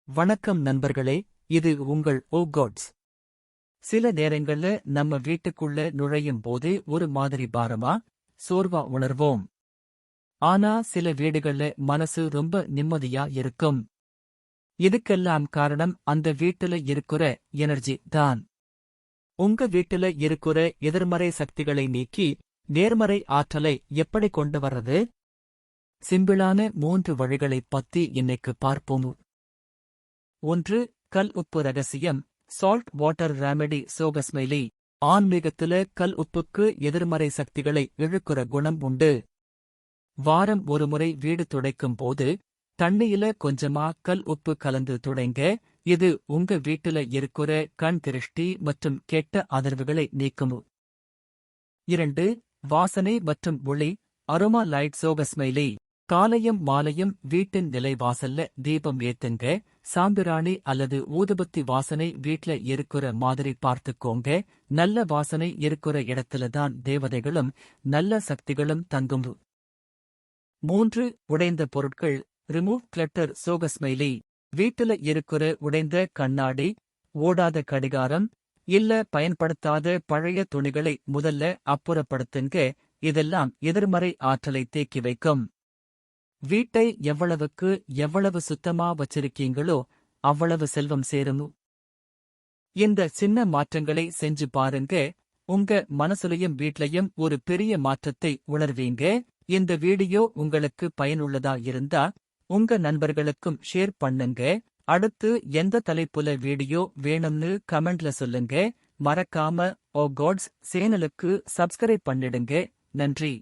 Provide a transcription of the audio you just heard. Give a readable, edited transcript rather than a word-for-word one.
வணக்கம் நண்பர்களே, இது உங்கள் ஓ காட்ஸ். சில நேரங்கள்ல நம்ம வீட்டுக்குள்ள நுழையும் போதே ஒரு மாதிரி பாரமா, சோர்வா உணர்வோம். ஆனா சில வீடுகள்ல மனசு ரொம்ப நிம்மதியா இருக்கும். இதுக்கெல்லாம் காரணம் அந்த வீட்டுல இருக்கிற எனர்ஜி தான். உங்க வீட்டுல இருக்கிற எதிர்மறை சக்திகளை நீக்கி நேர்மறை ஆற்றலை எப்படி கொண்டு வர்றது? சிம்பிளான 3 வழிகளைப் பத்தி இன்னைக்கு பார்ப்போம். 1. கல் உப்பு ரகசியம், சால்ட் வாட்டர் ரெமெடி சோகஸ்மெலி. ஆன்மீகத்துல கல் உப்புக்கு எதிர்மறை சக்திகளை இழுக்குற குணம் உண்டு. வாரம் ஒருமுறை வீடு துடைக்கும் போது தண்ணியில கொஞ்சமா கல் உப்பு கலந்து துடைங்க. இது உங்க வீட்டுல இருக்கிற கண் திருஷ்டி மற்றும் கெட்ட அதிர்வுகளை நீக்கும். 2. வாசனை மற்றும் ஒளி, அரோமா லைட் சோகஸ்மெலி. காலையும் மாலையும் வீட்டின் நிலைவாசல்ல தீபம் ஏத்துங்க. சாம்பிராணி அல்லது ஊதுபத்தி வாசனை வீட்ல இருக்கிற மாதிரி பார்த்துக்கோங்க. நல்ல வாசனை இருக்கிற இடத்துலதான் தேவதைகளும் நல்ல சக்திகளும் தங்கும். 3. உடைந்த பொருட்கள், ரிமூவ் கிளட்டர் சோகஸ்மெலி. வீட்டுல இருக்கிற உடைந்த கண்ணாடி, ஓடாத கடிகாரம் இல்ல பயன்படுத்தாத பழைய துணிகளை முதல்ல அப்புறப்படுத்துங்க. இதெல்லாம் எதிர்மறை ஆற்றலை தேக்கி வைக்கும். வீட்டை எவ்வளவு சுத்தமா வச்சிருக்கீங்களோ அவ்வளவு செல்வம் சேரும். இந்த சின்ன மாற்றங்களை செஞ்சு பாருங்க. உங்க மனசுலயும் வீட்லயும் ஒரு பெரிய மாற்றத்தை உணர்வீங்க. இந்த வீடியோ உங்களுக்கு பயனுள்ளதா இருந்தா உங்க நண்பர்களுக்கும் ஷேர் பண்ணுங்க. அடுத்து எந்த தலைப்புல வீடியோ வேணும்னு கமெண்ட்ல சொல்லுங்க. மறக்காம ஓ காட்ஸ் சேனலுக்கு சப்ஸ்கிரைப் பண்ணிடுங்க. நன்றி.